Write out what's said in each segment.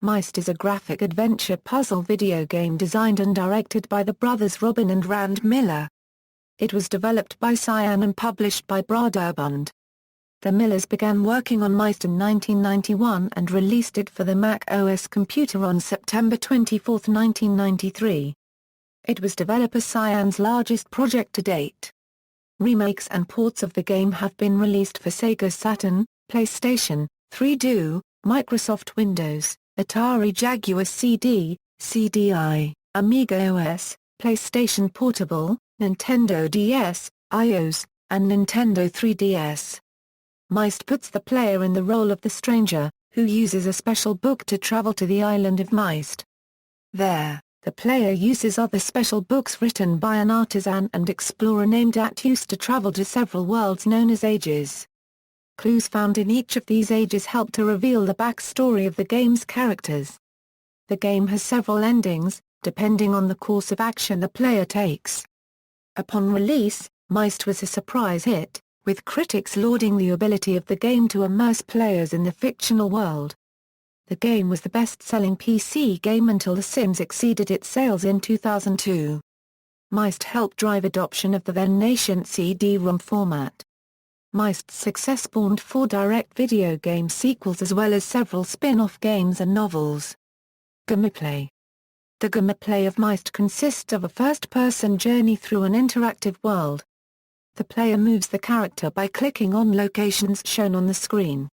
Myst is a graphic adventure puzzle video game designed and directed by the brothers Robyn and Rand Miller. It was developed by Cyan and published by Brøderbund. The Millers began working on Myst in 1991 and released it for the Mac OS computer on September 24, 1993. It was developer Cyan's largest project to date. Remakes and ports of the game have been released for Sega Saturn, PlayStation 3, Microsoft Windows, Atari Jaguar CD, CDI, AmigaOS, PlayStation Portable, Nintendo DS, iOS, and Nintendo 3DS. Myst puts the player in the role of the stranger, who uses a special book to travel to the island of Myst. There, the player uses other special books written by an artisan and explorer named Atrus to travel to several worlds known as ages. Clues found in each of these ages help to reveal the backstory of the game's characters. The game has several endings, depending on the course of action the player takes. Upon release, Myst was a surprise hit, with critics lauding the ability of the game to immerse players in the fictional world. The game was the best-selling PC game until The Sims exceeded its sales in 2002. Myst helped drive adoption of the then-nascent CD-ROM format. Myst's success spawned 4 direct video game sequels as well as several spin-off games and novels. Gameplay. The gameplay of Myst consists of a first-person journey through an interactive world. The player moves the character by clicking on locations shown on the screen.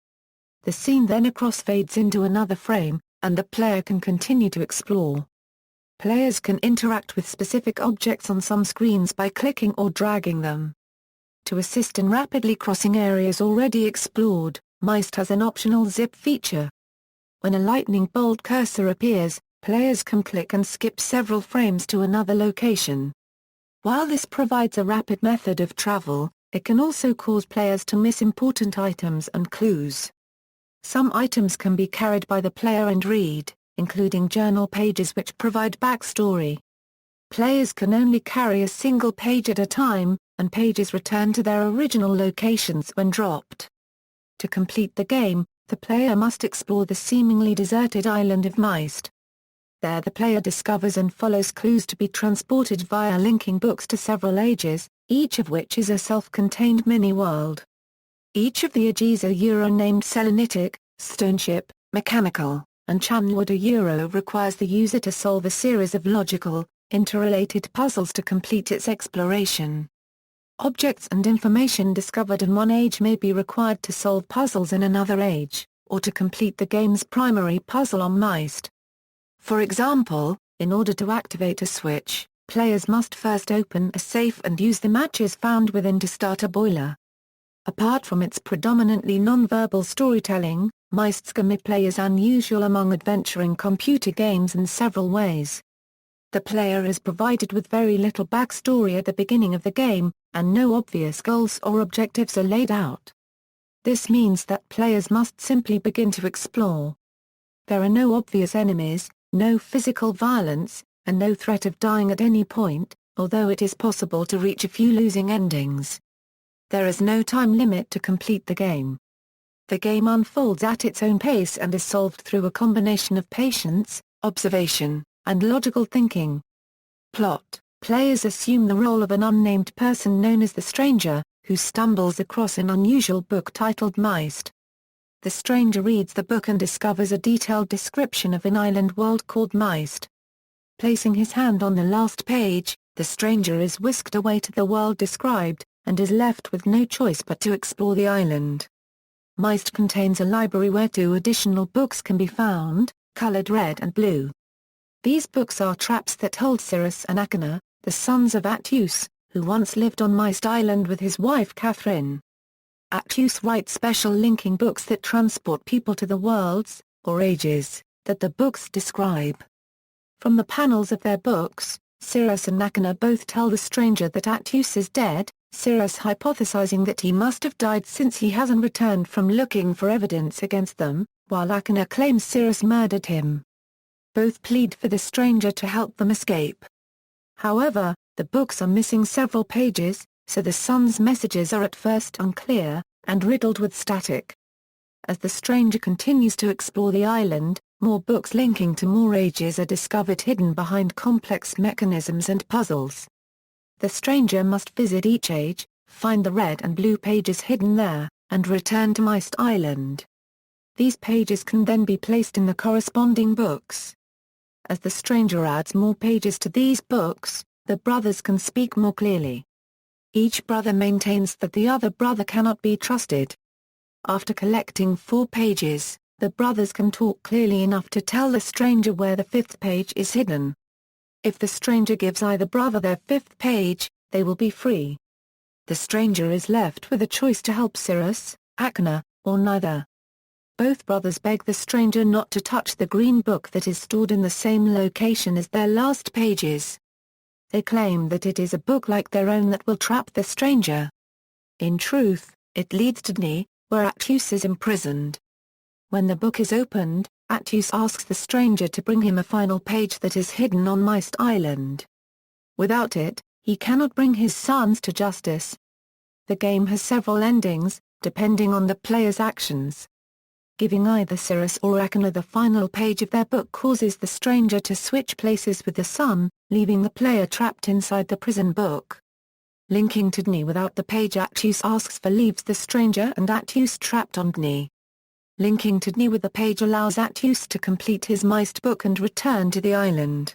The scene then crossfades into another frame, and the player can continue to explore. Players can interact with specific objects on some screens by clicking or dragging them. To assist in rapidly crossing areas already explored, Myst has an optional zip feature. When a lightning bolt cursor appears, players can click and skip several frames to another location. While this provides a rapid method of travel, it can also cause players to miss important items and clues. Some items can be carried by the player and read, including journal pages which provide backstory. Players can only carry a single page at a time, and pages return to their original locations when dropped. To complete the game, the player must explore the seemingly deserted island of Myst. There the player discovers and follows clues to be transported via linking books to several ages, each of which is a self-contained mini-world. Each of the ages are named Selenitic, Stoneship, Mechanical, and Chanwood requires the user to solve a series of logical, interrelated puzzles to complete its exploration. Objects and information discovered in one age may be required to solve puzzles in another age, or to complete the game's primary puzzle on Myst. For example, in order to activate a switch, players must first open a safe and use the matches found within to start a boiler. Apart from its predominantly non-verbal storytelling, Myst's gameplay is unusual among adventuring computer games in several ways. The player is provided with very little backstory at the beginning of the game, and no obvious goals or objectives are laid out. This means that players must simply begin to explore. There are no obvious enemies, no physical violence, and no threat of dying at any point, although it is possible to reach a few losing endings. There is no time limit to complete the game. The game unfolds at its own pace and is solved through a combination of patience, observation, and logical thinking. Plot. Players assume the role of an unnamed person known as the Stranger, who stumbles across an unusual book titled Myst. The Stranger reads the book and discovers a detailed description of an island world called Myst. Placing his hand on the last page, the Stranger is whisked away to the world described, and is left with no choice but to explore the island. Myst contains a library where 2 additional books can be found, colored red and blue. These books are traps that hold Cirrus and Akina, the sons of Atrus, who once lived on Myst Island with his wife Catherine. Atrus writes special linking books that transport people to the worlds, or ages, that the books describe. From the panels of their books, Cirrus and Akina both tell the Stranger that Atrus is dead, Cirrus hypothesizing that he must have died since he hasn't returned from looking for evidence against them, while Akina claims Cirrus murdered him. Both plead for the Stranger to help them escape. However, the books are missing several pages, so the son's messages are at first unclear, and riddled with static. As the Stranger continues to explore the island, more books linking to more ages are discovered hidden behind complex mechanisms and puzzles. The stranger must visit each age, find the red and blue pages hidden there, and return to Myst Island. These pages can then be placed in the corresponding books. As the stranger adds more pages to these books, the brothers can speak more clearly. Each brother maintains that the other brother cannot be trusted. After collecting 4 pages, the brothers can talk clearly enough to tell the stranger where the 5th page is hidden. If the stranger gives either brother their 5th page, they will be free. The stranger is left with a choice to help Cyrus, Akana, or neither. Both brothers beg the stranger not to touch the green book that is stored in the same location as their last pages. They claim that it is a book like their own that will trap the stranger. In truth, it leads to Dni, where Atrus is imprisoned. When the book is opened, Atrus asks the stranger to bring him a final page that is hidden on Myst Island. Without it, he cannot bring his sons to justice. The game has several endings, depending on the player's actions. Giving either Cyrus or Akana the final page of their book causes the stranger to switch places with the son, leaving the player trapped inside the prison book. Linking to Dni without the page Atrus asks for leaves the stranger and Atrus trapped on Dni. Linking to Dni with the page allows Atrus to complete his Myst book and return to the island.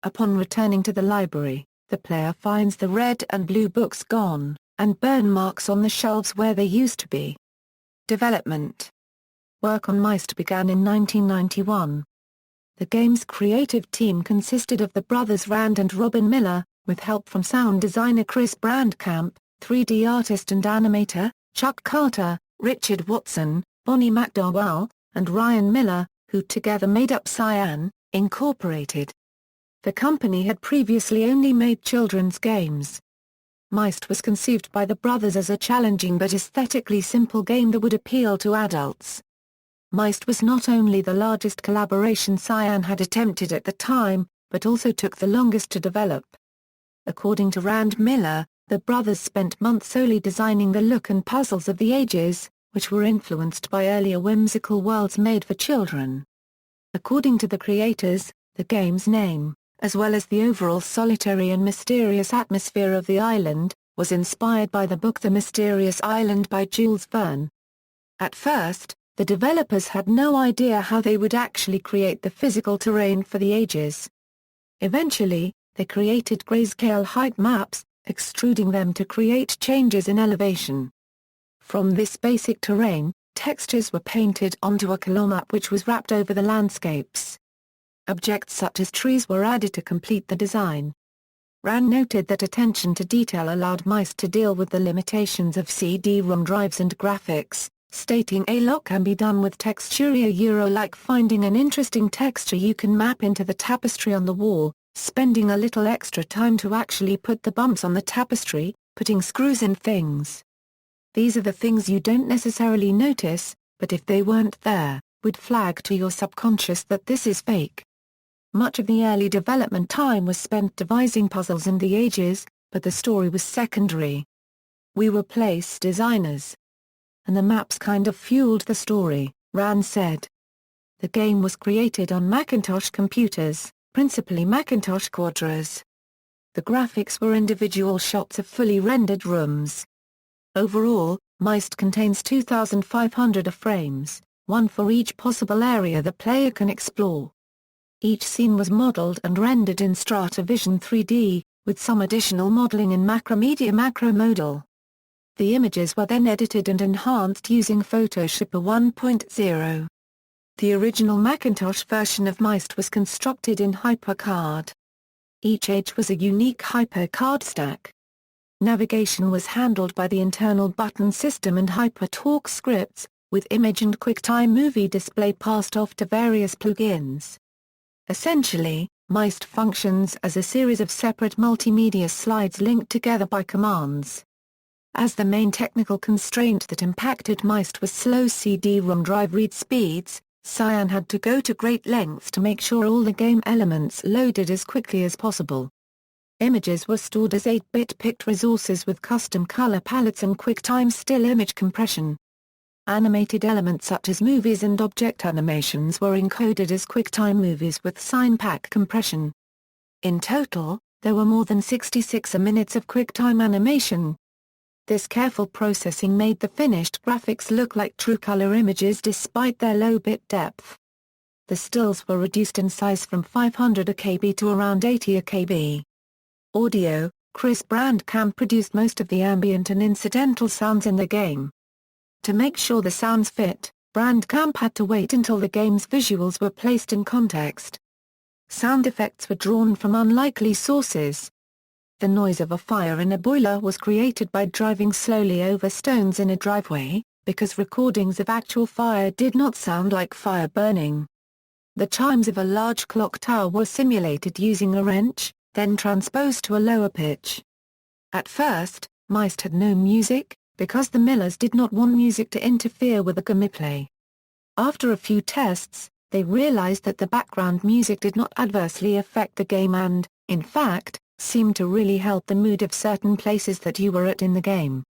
Upon returning to the library, the player finds the red and blue books gone, and burn marks on the shelves where they used to be. Development. Work on Myst began in 1991. The game's creative team consisted of the brothers Rand and Robyn Miller, with help from sound designer Chris Brandkamp, 3D artist and animator, Chuck Carter, Richard Watson, Bonnie McDowell, and Ryan Miller, who together made up Cyan, Incorporated. The company had previously only made children's games. Myst was conceived by the brothers as a challenging but aesthetically simple game that would appeal to adults. Myst was not only the largest collaboration Cyan had attempted at the time, but also took the longest to develop. According to Rand Miller, the brothers spent months solely designing the look and puzzles of the ages, which were influenced by earlier whimsical worlds made for children. According to the creators, the game's name, as well as the overall solitary and mysterious atmosphere of the island, was inspired by the book The Mysterious Island by Jules Verne. At first, the developers had no idea how they would actually create the physical terrain for the ages. Eventually, they created grayscale height maps, extruding them to create changes in elevation. From this basic terrain, textures were painted onto a color map which was wrapped over the landscapes. Objects such as trees were added to complete the design. Rand noted that attention to detail allowed Myst to deal with the limitations of CD-ROM drives and graphics, stating a lot can be done with texture like finding an interesting texture you can map into the tapestry on the wall, spending a little extra time to actually put the bumps on the tapestry, putting screws in things. These are the things you don't necessarily notice, but if they weren't there, would flag to your subconscious that this is fake. Much of the early development time was spent devising puzzles and the ages, but the story was secondary. We were place designers. And the maps kind of fueled the story, Rand said. The game was created on Macintosh computers, principally Macintosh Quadras. The graphics were individual shots of fully rendered rooms. Overall, Myst contains 2,500 frames, one for each possible area the player can explore. Each scene was modeled and rendered in Stratavision 3D, with some additional modeling in Macromedia Macromodel. The images were then edited and enhanced using Photoshop 1.0. The original Macintosh version of Myst was constructed in HyperCard. Each age was a unique HyperCard stack. Navigation was handled by the internal button system and HyperTalk scripts, with image and QuickTime Movie display passed off to various plugins. Essentially, Myst functions as a series of separate multimedia slides linked together by commands. As the main technical constraint that impacted Myst was slow CD-ROM drive read speeds, Cyan had to go to great lengths to make sure all the game elements loaded as quickly as possible. Images were stored as 8-bit picked resources with custom color palettes and QuickTime still image compression. Animated elements such as movies and object animations were encoded as QuickTime movies with sign pack compression. In total, there were more than 66 minutes of QuickTime animation. This careful processing made the finished graphics look like true color images despite their low bit depth. The stills were reduced in size from 500 kb to around 80 kb. Audio: Chris Brandkamp produced most of the ambient and incidental sounds in the game. To make sure the sounds fit, Brandkamp had to wait until the game's visuals were placed in context. Sound effects were drawn from unlikely sources. The noise of a fire in a boiler was created by driving slowly over stones in a driveway, because recordings of actual fire did not sound like fire burning. The chimes of a large clock tower were simulated using a wrench, then transposed to a lower pitch. At first, Myst had no music, because the Millers did not want music to interfere with the gameplay. After a few tests, they realized that the background music did not adversely affect the game and, in fact, seemed to really help the mood of certain places that you were at in the game.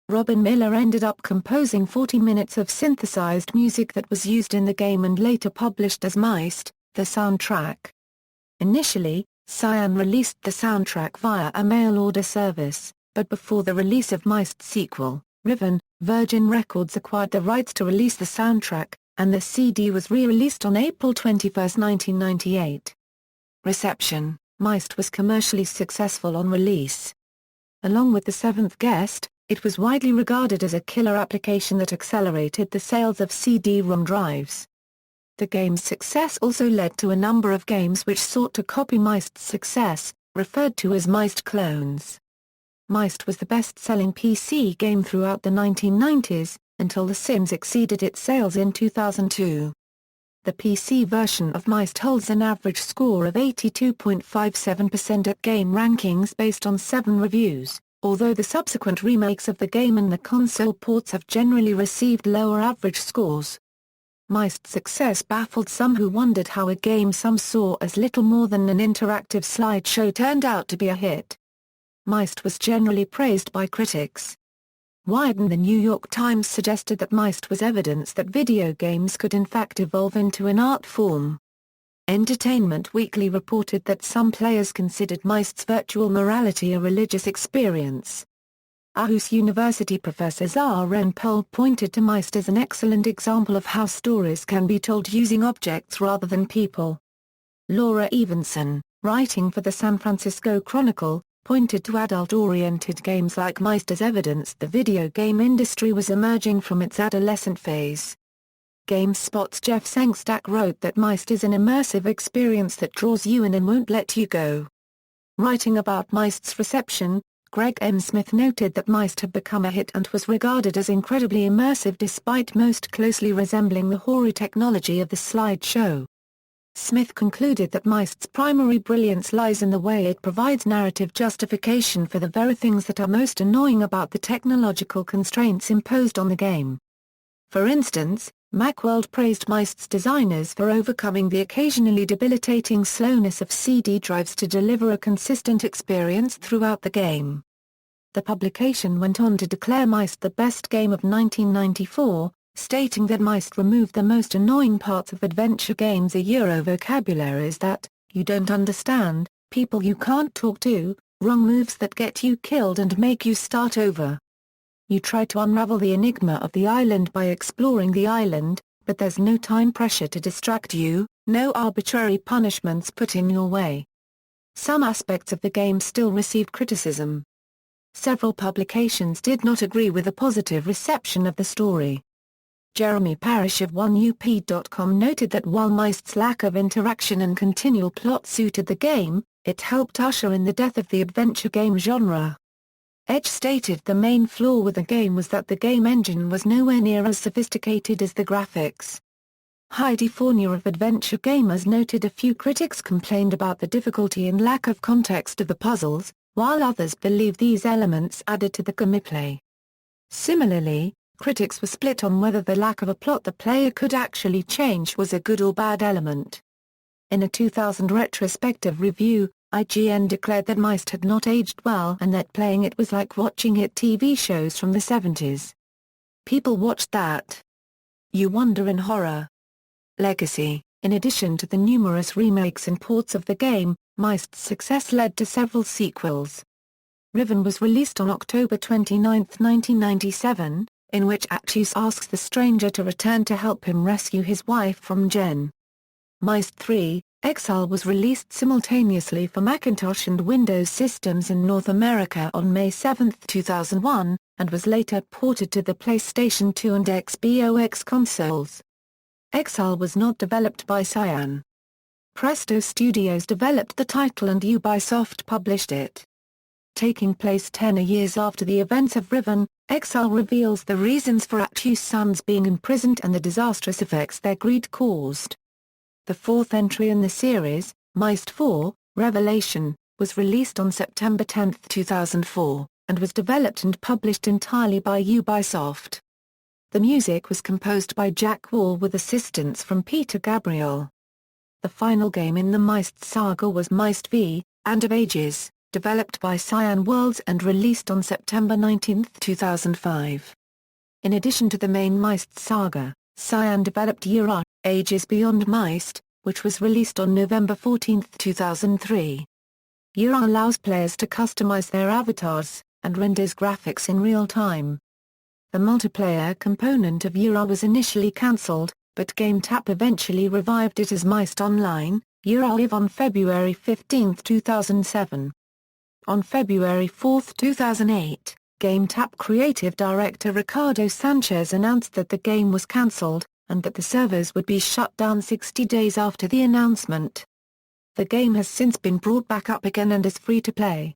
Robyn Miller ended up composing 40 minutes of synthesized music that was used in the game and later published as Myst, the soundtrack. Initially, Cyan released the soundtrack via a mail-order service, but before the release of Myst's sequel, Virgin Records acquired the rights to release the soundtrack, and the CD was re-released on April 21, 1998. Reception: Myst was commercially successful on release. Along with The Seventh Guest, it was widely regarded as a killer application that accelerated the sales of CD-ROM drives. The game's success also led to a number of games which sought to copy Myst's success, referred to as Myst clones. Myst was the best-selling PC game throughout the 1990s, until The Sims exceeded its sales in 2002. The PC version of Myst holds an average score of 82.57% at GameRankings based on 7 reviews, although the subsequent remakes of the game and the console ports have generally received lower average scores. Myst's success baffled some who wondered how a game some saw as little more than an interactive slideshow turned out to be a hit. Myst was generally praised by critics. Wired and the New York Times suggested that Myst was evidence that video games could in fact evolve into an art form. Entertainment Weekly reported that some players considered Myst's virtual morality a religious experience. Aarhus University professor Ren Pohl pointed to Myst as an excellent example of how stories can be told using objects rather than people. Laura Evenson, writing for the San Francisco Chronicle, pointed to adult-oriented games like Myst as evidence the video game industry was emerging from its adolescent phase. GameSpot's Jeff Sengstack wrote that Myst is an immersive experience that draws you in and won't let you go. Writing about Myst's reception, Greg M. Smith noted that Myst had become a hit and was regarded as incredibly immersive despite most closely resembling the hoary technology of the slideshow. Smith concluded that Myst's primary brilliance lies in the way it provides narrative justification for the very things that are most annoying about the technological constraints imposed on the game. For instance, Macworld praised Myst's designers for overcoming the occasionally debilitating slowness of CD drives to deliver a consistent experience throughout the game. The publication went on to declare Myst the best game of 1994, stating that Myst removed the most annoying parts of adventure games. A Euro vocabularies that, you don't understand, people you can't talk to, wrong moves that get you killed and make you start over. You try to unravel the enigma of the island by exploring the island, but there's no time pressure to distract you, no arbitrary punishments put in your way. Some aspects of the game still received criticism. Several publications did not agree with the positive reception of the story. Jeremy Parish of OneUp.com noted that while Myst's lack of interaction and continual plot suited the game, it helped usher in the death of the adventure game genre. Edge stated the main flaw with the game was that the game engine was nowhere near as sophisticated as the graphics. Heidi Fournier of Adventure Gamers noted a few critics complained about the difficulty and lack of context of the puzzles, while others believed these elements added to the gameplay. Similarly, critics were split on whether the lack of a plot the player could actually change was a good or bad element. In a 2000 retrospective review, IGN declared that Myst had not aged well and that playing it was like watching hit TV shows from the 70s. People watched that. You wonder in horror. Legacy. In addition to the numerous remakes and ports of the game, Myst's success led to several sequels. Riven was released on October 29, 1997, in which Atrus asks the stranger to return to help him rescue his wife from Jen. Myst 3, Exile was released simultaneously for Macintosh and Windows systems in North America on May 7, 2001, and was later ported to the PlayStation 2 and Xbox consoles. Exile was not developed by Cyan. Presto Studios developed the title and Ubisoft published it. Taking place 10 years after the events of Riven, Exile reveals the reasons for Atrus' sons being imprisoned and the disastrous effects their greed caused. The fourth entry in the series, Myst 4, Revelation, was released on September 10, 2004, and was developed and published entirely by Ubisoft. The music was composed by Jaguar with assistance from Peter Gabriel. The final game in the Myst saga was Myst V, End of Ages, developed by Cyan Worlds and released on September 19, 2005. In addition to the main Myst saga, Cyan developed Era, Ages Beyond Myst, which was released on November 14, 2003. Era allows players to customize their avatars, and renders graphics in real time. The multiplayer component of Era was initially cancelled, but GameTap eventually revived it as Myst Online, Era Live on February 15, 2007. On February 4, 2008, GameTap creative director Ricardo Sanchez announced that the game was cancelled, and that the servers would be shut down 60 days after the announcement. The game has since been brought back up again and is free to play.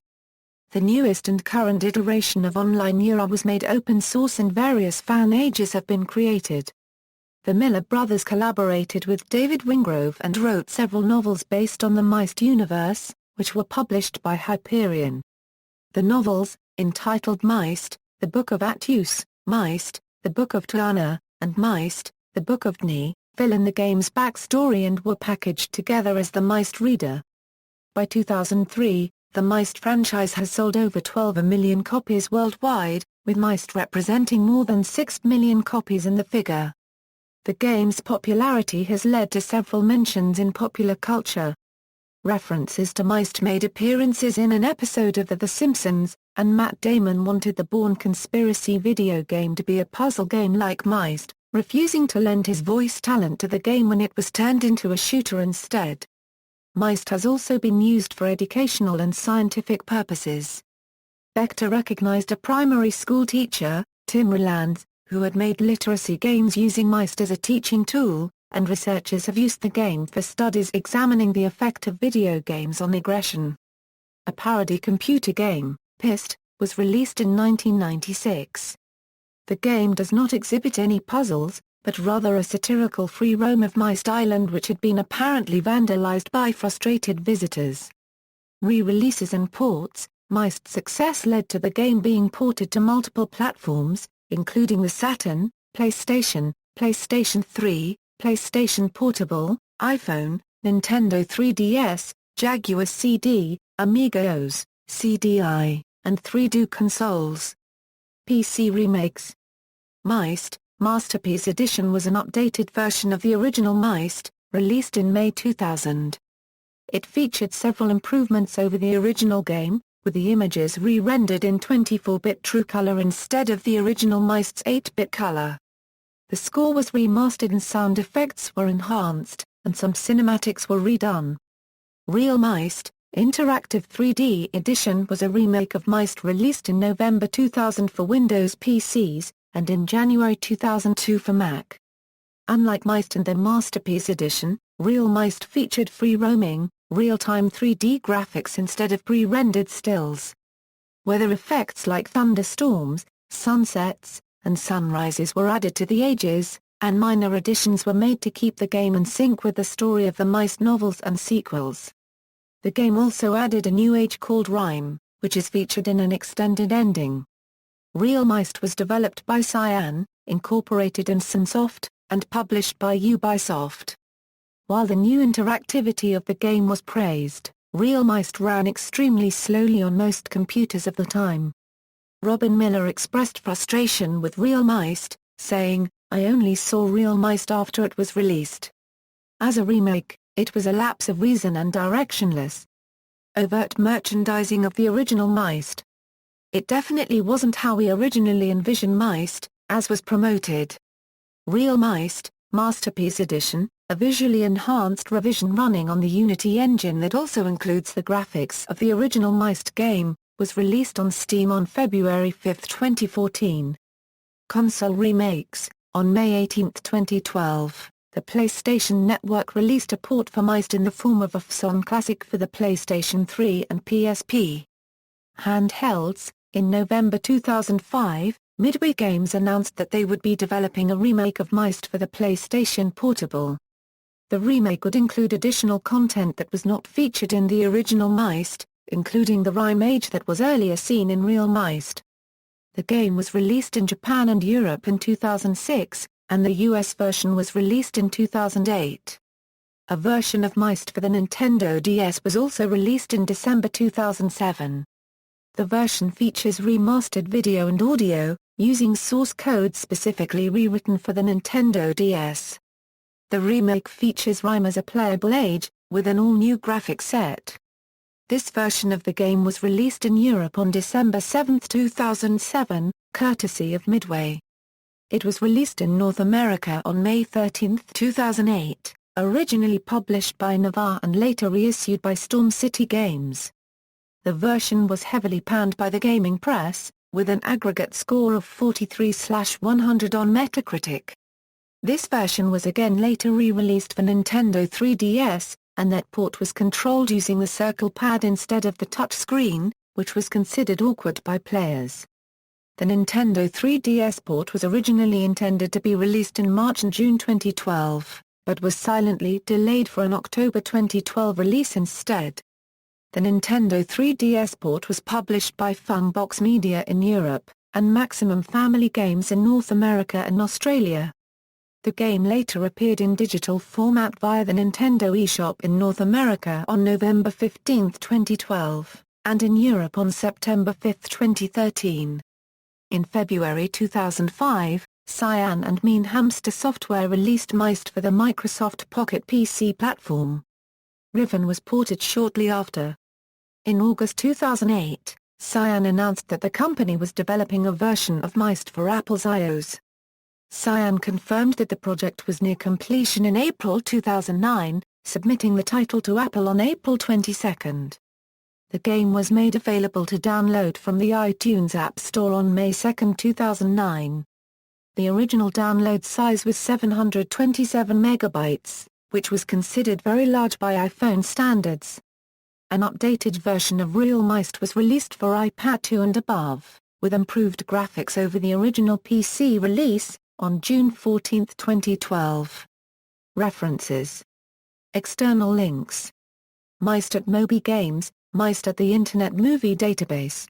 The newest and current iteration of Online Era was made open source and various fan ages have been created. The Miller brothers collaborated with David Wingrove and wrote several novels based on the Myst universe, which were published by Hyperion. The novels, entitled Myst, The Book of Atrus, Myst, The Book of Tuana, and Myst, The Book of Dni, fill in the game's backstory and were packaged together as the Myst Reader. By 2003, the Myst franchise has sold over 12 million copies worldwide, with Myst representing more than 6 million copies in the figure. The game's popularity has led to several mentions in popular culture. References to Myst made appearances in an episode of The Simpsons, and Matt Damon wanted the Bourne Conspiracy video game to be a puzzle game like Myst, refusing to lend his voice talent to the game when it was turned into a shooter instead. Myst has also been used for educational and scientific purposes. Vector recognized a primary school teacher, Tim Roland, who had made literacy games using Myst as a teaching tool, and researchers have used the game for studies examining the effect of video games on aggression. A parody computer game, Myst, was released in 1996. The game does not exhibit any puzzles, but rather a satirical free roam of Myst Island which had been apparently vandalized by frustrated visitors. Re-releases and ports. Myst's success led to the game being ported to multiple platforms, including the Saturn, PlayStation, PlayStation 3, PlayStation Portable, iPhone, Nintendo 3DS, Jaguar CD, AmigaOS, CDI, and 3DO consoles. PC remakes. Myst Masterpiece Edition was an updated version of the original Myst, released in May 2000. It featured several improvements over the original game, with the images re-rendered in 24-bit true color instead of the original Myst's 8-bit color. The score was remastered and sound effects were enhanced, and some cinematics were redone. Real Myst Interactive 3D Edition was a remake of Myst released in November 2000 for Windows PCs, and in January 2002 for Mac. Unlike Myst and the Masterpiece Edition, Real Myst featured free roaming, real-time 3D graphics instead of pre-rendered stills. Weather effects like thunderstorms, sunsets, and sunrises were added to the ages, and minor additions were made to keep the game in sync with the story of the Myst novels and sequels. The game also added a new age called Rime, which is featured in an extended ending. Real Myst was developed by Cyan, incorporated in Sunsoft, and published by Ubisoft. While the new interactivity of the game was praised, Real Myst ran extremely slowly on most computers of the time. Robyn Miller expressed frustration with Real Myst, saying, "I only saw real Myst after it was released. As a remake, it was a lapse of reason and directionless. Overt merchandising of the original Myst. It definitely wasn't how we originally envisioned Myst, as was promoted. Real Myst, Masterpiece Edition, a visually enhanced revision running on the Unity engine that also includes the graphics of the original Myst game, was released on Steam on February 5, 2014. Console Remakes. On May 18, 2012, the PlayStation Network released a port for Myst in the form of a FSON Classic for the PlayStation 3 and PSP. Handhelds. In November 2005, Midway Games announced that they would be developing a remake of Myst for the PlayStation Portable. The remake would include additional content that was not featured in the original Myst, including the rhyme age that was earlier seen in real Myst. The game was released in Japan and Europe in 2006, and the US version was released in 2008. A version of Myst for the Nintendo DS was also released in December 2007. The version features remastered video and audio, using source code specifically rewritten for the Nintendo DS. The remake features rhyme as a playable age, with an all-new graphic set. This version of the game was released in Europe on December 7, 2007, courtesy of Midway. It was released in North America on May 13, 2008, originally published by Navar and later reissued by Storm City Games. The version was heavily panned by the gaming press, with an aggregate score of 43/100 on Metacritic. This version was again later re-released for Nintendo 3DS, and that port was controlled using the circle pad instead of the touchscreen, which was considered awkward by players. The Nintendo 3DS port was originally intended to be released in March and June 2012, but was silently delayed for an October 2012 release instead. The Nintendo 3DS port was published by Funbox Media in Europe, and Maximum Family Games in North America and Australia. The game later appeared in digital format via the Nintendo eShop in North America on November 15, 2012, and in Europe on September 5, 2013. In February 2005, Cyan and Mean Hamster Software released Myst for the Microsoft Pocket PC platform. Riven was ported shortly after. In August 2008, Cyan announced that the company was developing a version of Myst for Apple's iOS. Cyan confirmed that the project was near completion in April 2009, submitting the title to Apple on April 22. The game was made available to download from the iTunes App Store on May 2, 2009. The original download size was 727 megabytes, which was considered very large by iPhone standards. An updated version of Real Myst was released for iPad 2 and above, with improved graphics over the original PC release, on June 14, 2012. References. External links. Myst at Moby Games, Myst at the Internet Movie Database.